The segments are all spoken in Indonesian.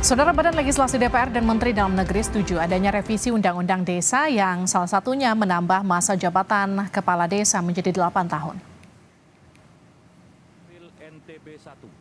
Saudara Badan Legislasi DPR dan Menteri Dalam Negeri setuju adanya revisi Undang-Undang Desa yang salah satunya menambah masa jabatan Kepala Desa menjadi 8 tahun. NTB 1.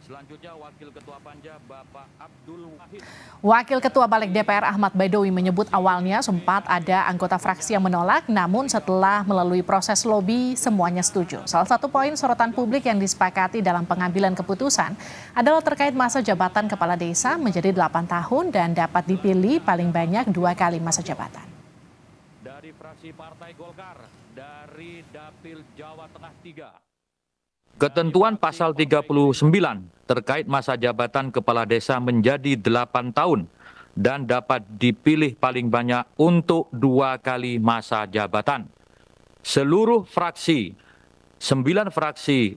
Selanjutnya Wakil Ketua Panja Bapak Abdul Wahid. Wakil Ketua Balik DPR Ahmad Baidowi menyebut awalnya sempat ada anggota fraksi yang menolak, namun setelah melalui proses lobi semuanya setuju. Salah satu poin sorotan publik yang disepakati dalam pengambilan keputusan adalah terkait masa jabatan Kepala Desa menjadi 8 tahun dan dapat dipilih paling banyak 2 kali masa jabatan. Dari fraksi Partai Golkar, dari Dapil Jawa Tengah 3. Ketentuan pasal 39 terkait masa jabatan kepala desa menjadi 8 tahun dan dapat dipilih paling banyak untuk 2 kali masa jabatan. Seluruh fraksi, 9 fraksi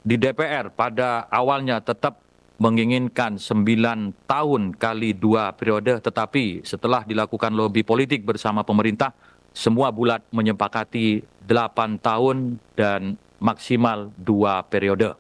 di DPR pada awalnya tetap menginginkan 9 tahun kali 2 periode, tetapi setelah dilakukan lobi politik bersama pemerintah, semua bulat menyepakati 8 tahun dan maksimal 2 periode.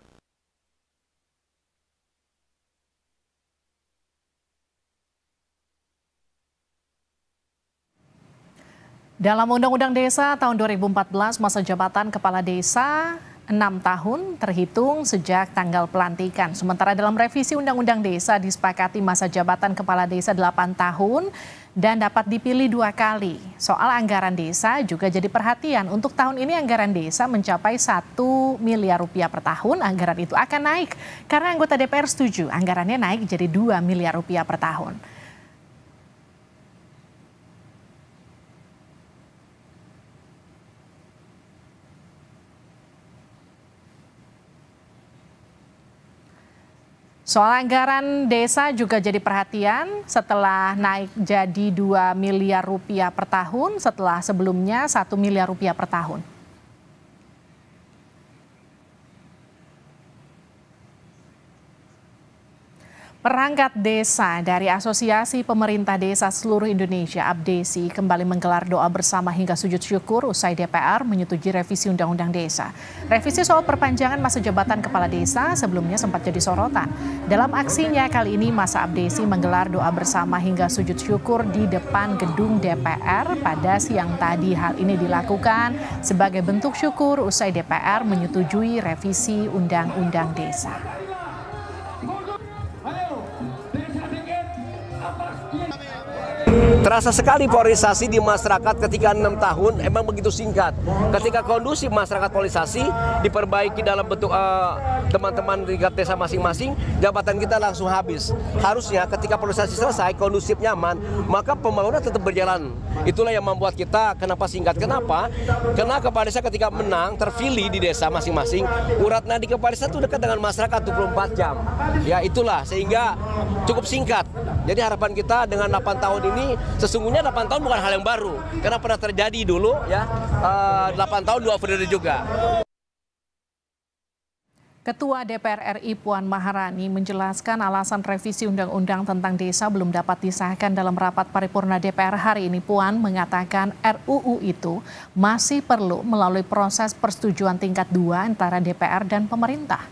Dalam Undang-Undang Desa tahun 2014, masa jabatan Kepala Desa 6 tahun terhitung sejak tanggal pelantikan. Sementara dalam revisi Undang-Undang Desa disepakati masa jabatan Kepala Desa 8 tahun dan dapat dipilih 2 kali. Soal anggaran desa juga jadi perhatian. Untuk tahun ini anggaran desa mencapai 1 miliar rupiah per tahun. Anggaran itu akan naik karena anggota DPR setuju anggarannya naik jadi 2 miliar rupiah per tahun. Soal anggaran desa juga jadi perhatian setelah naik jadi 2 miliar rupiah per tahun setelah sebelumnya 1 miliar rupiah per tahun. Perangkat desa dari Asosiasi Pemerintah Desa Seluruh Indonesia (APDESI) kembali menggelar doa bersama hingga sujud syukur usai DPR menyetujui revisi Undang-Undang Desa. Revisi soal perpanjangan masa jabatan Kepala Desa sebelumnya sempat jadi sorotan. Dalam aksinya kali ini masa APDESI menggelar doa bersama hingga sujud syukur di depan gedung DPR pada siang tadi. Hal ini dilakukan sebagai bentuk syukur usai DPR menyetujui revisi Undang-Undang Desa. Terasa sekali polarisasi di masyarakat ketika 6 tahun emang begitu singkat. Ketika kondusif masyarakat polarisasi diperbaiki dalam bentuk teman-teman di tingkat desa masing-masing, jabatan kita langsung habis. Harusnya ketika polarisasi selesai, kondusif nyaman, maka pembangunan tetap berjalan. Itulah yang membuat kita kenapa singkat. Kenapa? Karena kepala desa ketika menang, terpilih di desa masing-masing, urat nadi kepala desa itu dekat dengan masyarakat 24 jam. Ya itulah sehingga cukup singkat. Jadi harapan kita dengan 8 tahun ini, sesungguhnya 8 tahun bukan hal yang baru. Karena pernah terjadi dulu ya, 8 tahun 2 periode juga. Ketua DPR RI Puan Maharani menjelaskan alasan revisi Undang-Undang tentang desa belum dapat disahkan dalam rapat paripurna DPR hari ini. Puan mengatakan RUU itu masih perlu melalui proses persetujuan tingkat 2 antara DPR dan pemerintah.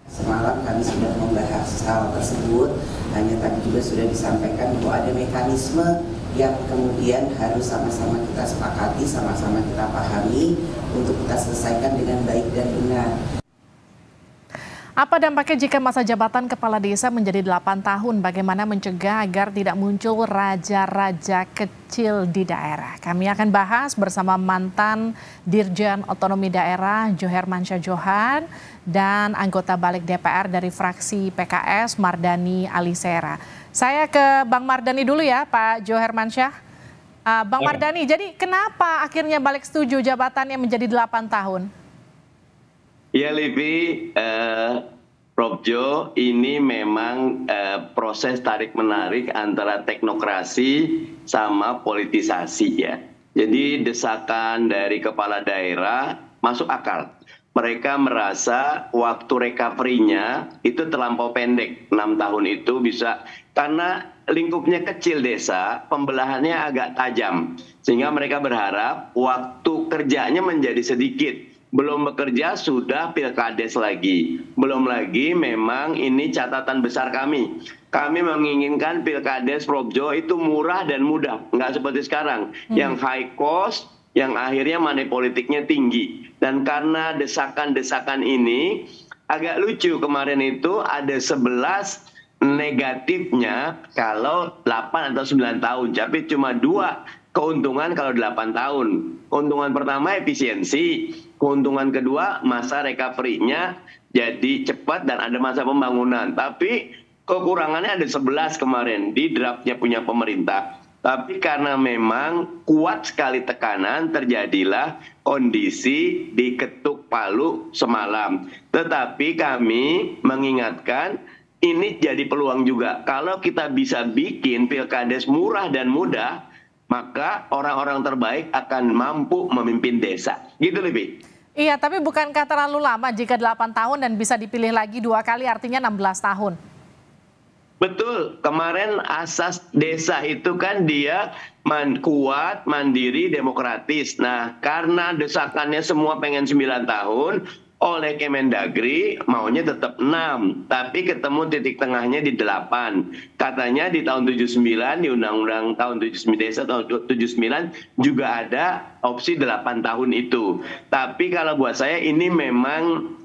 Semalam kami sudah membahas hal tersebut, hanya tadi juga sudah disampaikan bahwa ada mekanisme yang kemudian harus sama-sama kita sepakati, sama-sama kita pahami untuk kita selesaikan dengan baik dan benar. Apa dampaknya jika masa jabatan Kepala Desa menjadi 8 tahun? Bagaimana mencegah agar tidak muncul raja-raja kecil di daerah? Kami akan bahas bersama mantan Dirjen Otonomi Daerah Johermansyah Johan dan anggota Balik DPR dari fraksi PKS Mardani Alisera. Saya ke Bang Mardani dulu ya, Pak Johermansyah. Bang Mardani, jadi kenapa akhirnya Balik setuju jabatannya menjadi 8 tahun? Ya Livi, Prof Jo, ini memang proses tarik-menarik antara teknokrasi sama politisasi ya. Jadi desakan dari kepala daerah masuk akal. Mereka merasa waktu recovery-nya itu terlampau pendek, 6 tahun itu bisa, karena lingkupnya kecil desa, pembelahannya agak tajam. Sehingga mereka berharap waktu kerjanya menjadi sedikit. belum bekerja sudah pilkades lagi. Belum lagi memang ini catatan besar kami. Kami menginginkan pilkades Probjo itu murah dan mudah, nggak seperti sekarang yang high cost, yang akhirnya money politiknya tinggi. Dan karena desakan-desakan ini agak lucu, kemarin itu ada 11 negatifnya kalau 8 atau 9 tahun, tapi cuma 2 keuntungan kalau 8 tahun. Keuntungan pertama efisiensi, keuntungan kedua masa recovery-nya jadi cepat dan ada masa pembangunan. Tapi kekurangannya ada 11 kemarin di draftnya punya pemerintah. Tapi karena memang kuat sekali tekanan, terjadilah kondisi diketuk palu semalam. Tetapi kami mengingatkan ini jadi peluang juga. Kalau kita bisa bikin pilkades murah dan mudah, maka orang-orang terbaik akan mampu memimpin desa. Gitu, Livi. Iya, tapi bukankah terlalu lama jika 8 tahun dan bisa dipilih lagi 2 kali, artinya 16 tahun? Betul, kemarin asas desa itu kan dia kuat, mandiri, demokratis. Nah, karena desakannya semua pengen 9 tahun, oleh Kemendagri maunya tetap 6, tapi ketemu titik tengahnya di 8. Katanya di tahun 79, di Undang-Undang tahun 79 desa tahun 79 juga ada opsi 8 tahun itu. Tapi kalau buat saya ini memang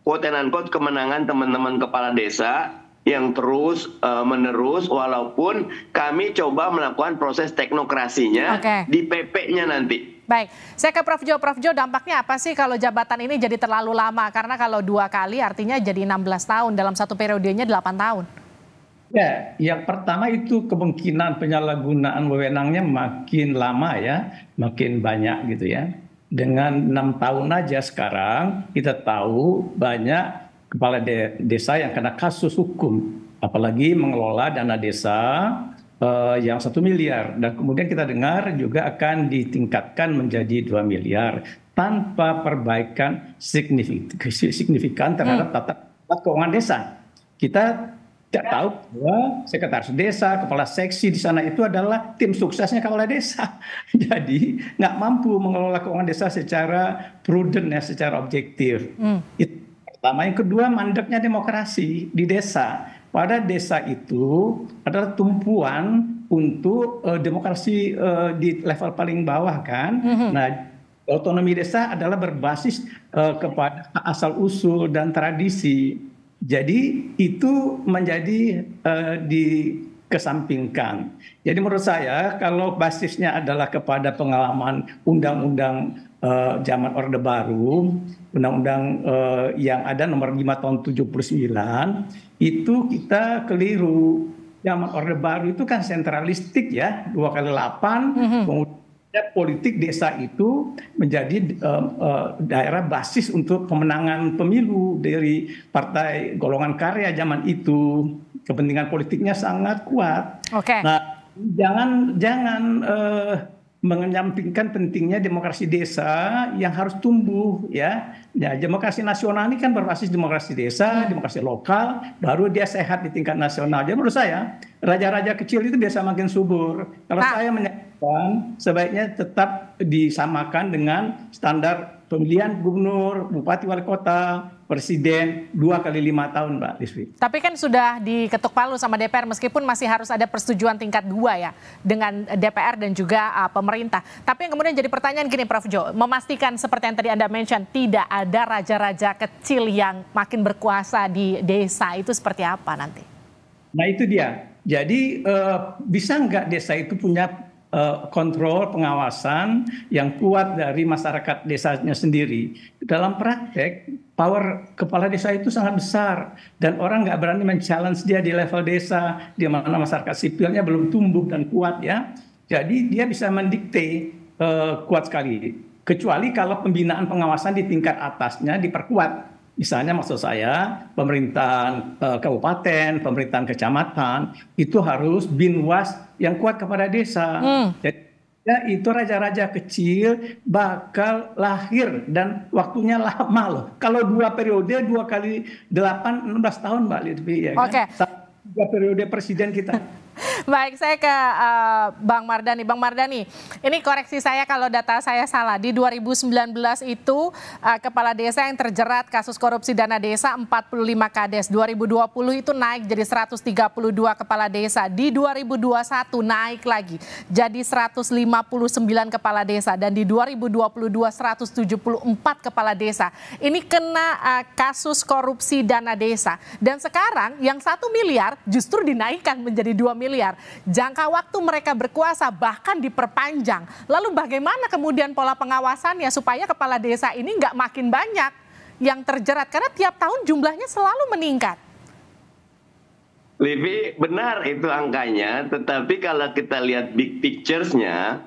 quote and unquote kemenangan teman-teman kepala desa yang terus menerus, walaupun kami coba melakukan proses teknokrasinya di PP-nya nanti. Baik, saya ke Prof Jo. Prof Jo, dampaknya apa sih kalau jabatan ini jadi terlalu lama? Karena kalau 2 kali artinya jadi 16 tahun, dalam satu periodenya 8 tahun. Ya, yang pertama itu kemungkinan penyalahgunaan wewenangnya makin lama ya, makin banyak gitu ya. Dengan 6 tahun aja sekarang kita tahu banyak kepala desa yang kena kasus hukum, apalagi mengelola dana desa yang 1 miliar. Dan kemudian kita dengar juga akan ditingkatkan menjadi 2 miliar tanpa perbaikan signifikan terhadap tata keuangan desa. Kita tidak tahu bahwa sekretaris desa, kepala seksi di sana itu adalah tim suksesnya kepala desa. Jadi nggak mampu mengelola keuangan desa secara prudent ya, secara objektif. Itu pertama. Yang kedua, mandeknya demokrasi di desa. Pada desa itu adalah tumpuan untuk demokrasi di level paling bawah kan. Nah, otonomi desa adalah berbasis kepada asal usul dan tradisi. Jadi itu menjadi dikesampingkan. Jadi menurut saya kalau basisnya adalah kepada pengalaman undang-undang zaman Orde Baru, undang-undang yang ada nomor 5 tahun 79, itu kita keliru. Zaman Orde Baru itu kan sentralistik ya, 2 kali 8, kemudian politik desa itu menjadi daerah basis untuk pemenangan pemilu dari partai golongan karya zaman itu. Kepentingan politiknya sangat kuat. Nah, jangan menyampingkan pentingnya demokrasi desa yang harus tumbuh ya. Ya, demokrasi nasional ini kan berbasis demokrasi desa, demokrasi lokal, baru dia sehat di tingkat nasional. Jadi menurut saya raja-raja kecil itu biasa makin subur. Kalau saya menyatakan sebaiknya tetap disamakan dengan standar pemilihan gubernur, bupati, wali kota, presiden 2 kali 5 tahun, Mbak Lisvi. Tapi kan sudah diketuk palu sama DPR meskipun masih harus ada persetujuan tingkat 2 ya dengan DPR dan juga pemerintah. Tapi yang kemudian jadi pertanyaan gini Prof Jo, memastikan seperti yang tadi Anda mention tidak ada raja-raja kecil yang makin berkuasa di desa itu seperti apa nanti? Nah itu dia. Jadi bisa nggak desa itu punya kontrol pengawasan yang kuat dari masyarakat desanya sendiri. Dalam praktek, power kepala desa itu sangat besar dan orang nggak berani men-challenge dia di level desa, di mana masyarakat sipilnya belum tumbuh dan kuat ya. Jadi dia bisa mendikte kuat sekali. Kecuali kalau pembinaan pengawasan di tingkat atasnya diperkuat. Misalnya maksud saya pemerintahan kabupaten, pemerintahan kecamatan itu harus binwas yang kuat kepada desa. Jadi ya, itu raja-raja kecil bakal lahir dan waktunya lama loh. Kalau 2 periode 2 kali 8 16 tahun Mbak Lutfi ya kan. 3 periode presiden kita. Baik, saya ke Bang Mardhani. Bang Mardhani, ini koreksi saya kalau data saya salah. Di 2019 itu kepala desa yang terjerat kasus korupsi dana desa 45 kades. 2020 itu naik jadi 132 kepala desa. Di 2021 naik lagi jadi 159 kepala desa. Dan di 2022 174 kepala desa. Ini kena kasus korupsi dana desa. Dan sekarang yang 1 miliar justru dinaikkan menjadi 2 miliar. Jangka waktu mereka berkuasa bahkan diperpanjang. Lalu bagaimana kemudian pola pengawasannya supaya kepala desa ini nggak makin banyak yang terjerat? Karena tiap tahun jumlahnya selalu meningkat. Livi, benar itu angkanya, tetapi kalau kita lihat big pictures-nya,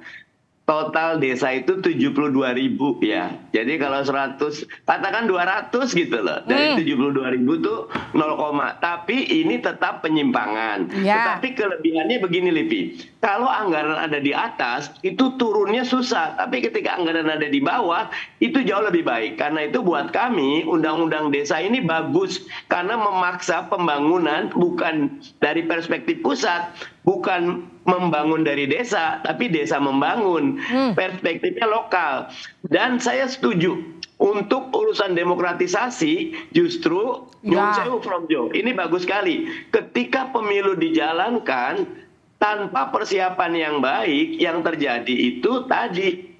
total desa itu 72.000 ya. Jadi kalau 100, katakan 200 gitu loh. Dari 72.000 tuh 0, tapi ini tetap penyimpangan. Tetapi kelebihannya begini, Livi. Kalau anggaran ada di atas, itu turunnya susah. Tapi ketika anggaran ada di bawah, itu jauh lebih baik. Karena itu buat kami, undang-undang desa ini bagus. Karena memaksa pembangunan bukan dari perspektif pusat, bukan membangun dari desa, tapi desa membangun. Perspektifnya lokal. Dan saya setuju, untuk urusan demokratisasi justru Nyun Sewu Prof. ini bagus sekali. Ketika pemilu dijalankan tanpa persiapan yang baik, yang terjadi itu tadi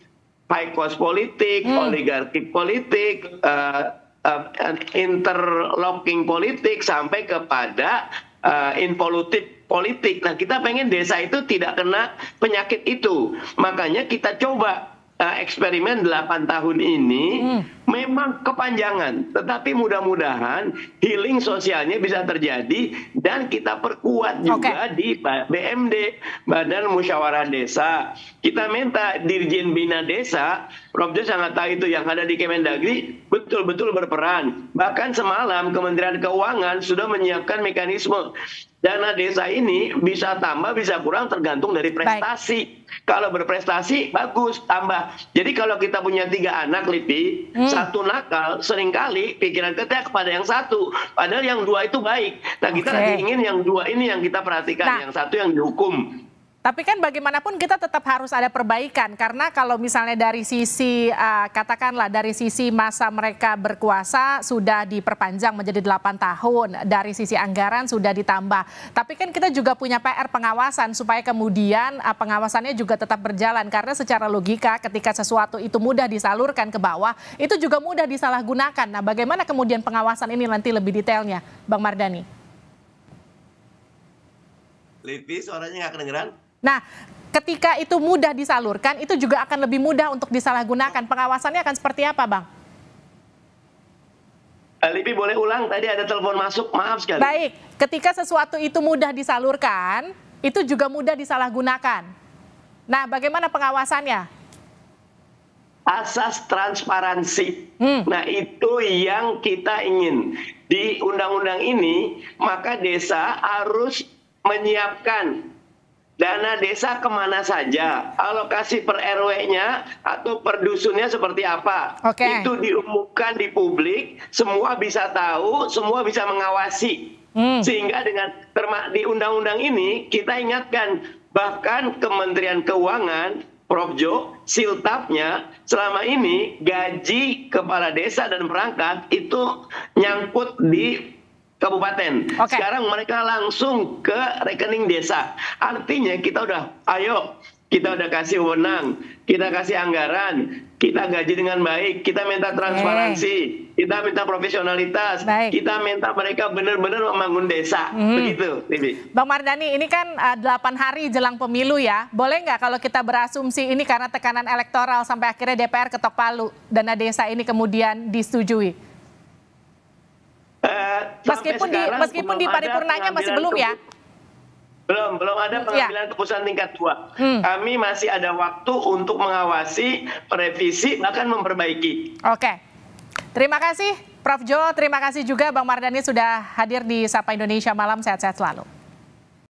high cost politik, oligarki politik, interlocking politik, sampai kepada involutif politik. Nah, kita pengen desa itu tidak kena penyakit itu. Makanya kita coba eksperimen 8 tahun ini memang kepanjangan. Tetapi mudah-mudahan healing sosialnya bisa terjadi dan kita perkuat juga di BMD, Badan Musyawarah Desa. Kita minta Dirjen Bina Desa, Prof. Jo sangat tahu itu, yang ada di Kemendagri betul-betul berperan. Bahkan semalam Kementerian Keuangan sudah menyiapkan mekanisme. Dana desa ini bisa tambah, bisa kurang tergantung dari prestasi. Kalau berprestasi, bagus, tambah. Jadi kalau kita punya 3 anak, Lipi, 1 nakal, seringkali pikiran kita kepada yang 1. Padahal yang 2 itu baik. Nah, kita lagi ingin yang 2 ini yang kita perhatikan, yang 1 yang dihukum. Tapi kan bagaimanapun kita tetap harus ada perbaikan, karena kalau misalnya dari sisi katakanlah dari sisi masa mereka berkuasa sudah diperpanjang menjadi 8 tahun, dari sisi anggaran sudah ditambah. Tapi kan kita juga punya PR pengawasan supaya kemudian pengawasannya juga tetap berjalan, karena secara logika ketika sesuatu itu mudah disalurkan ke bawah, itu juga mudah disalahgunakan. Nah, bagaimana kemudian pengawasan ini nanti lebih detailnya, Bang Mardhani? Livi, suaranya nggak kedengeran? Nah, ketika itu mudah disalurkan, itu juga akan lebih mudah untuk disalahgunakan. Pengawasannya akan seperti apa, Bang? Lipi, boleh ulang? Tadi ada telepon masuk, maaf sekali. Baik, ketika sesuatu itu mudah disalurkan, itu juga mudah disalahgunakan. Nah, bagaimana pengawasannya? Asas transparansi. Nah, itu yang kita ingin. Di undang-undang ini, maka desa harus menyiapkan dana desa kemana saja, alokasi per RW-nya atau per dusunnya seperti apa. Itu diumumkan di publik, semua bisa tahu, semua bisa mengawasi. Sehingga dengan di undang-undang ini kita ingatkan, bahkan Kementerian Keuangan, Prof. Jo, siltapnya selama ini gaji kepala desa dan perangkat itu nyangkut di kabupaten. Sekarang mereka langsung ke rekening desa. Artinya kita udah kasih wewenang, kita kasih anggaran, kita gaji dengan baik, kita minta transparansi, kita minta profesionalitas, kita minta mereka benar-benar membangun desa. Begitu, Livi. Bang Mardhani, ini kan 8 hari jelang pemilu ya. Boleh nggak kalau kita berasumsi ini karena tekanan elektoral sampai akhirnya DPR ketok palu, dana desa ini kemudian disetujui? Meskipun di paripurnanya masih belum ya? Belum ada pengambilan keputusan tingkat 2. Kami masih ada waktu untuk mengawasi, merevisi, bahkan memperbaiki. Oke. Terima kasih Prof. Jo, terima kasih juga Bang Mardhani sudah hadir di Sapa Indonesia Malam, sehat-sehat selalu.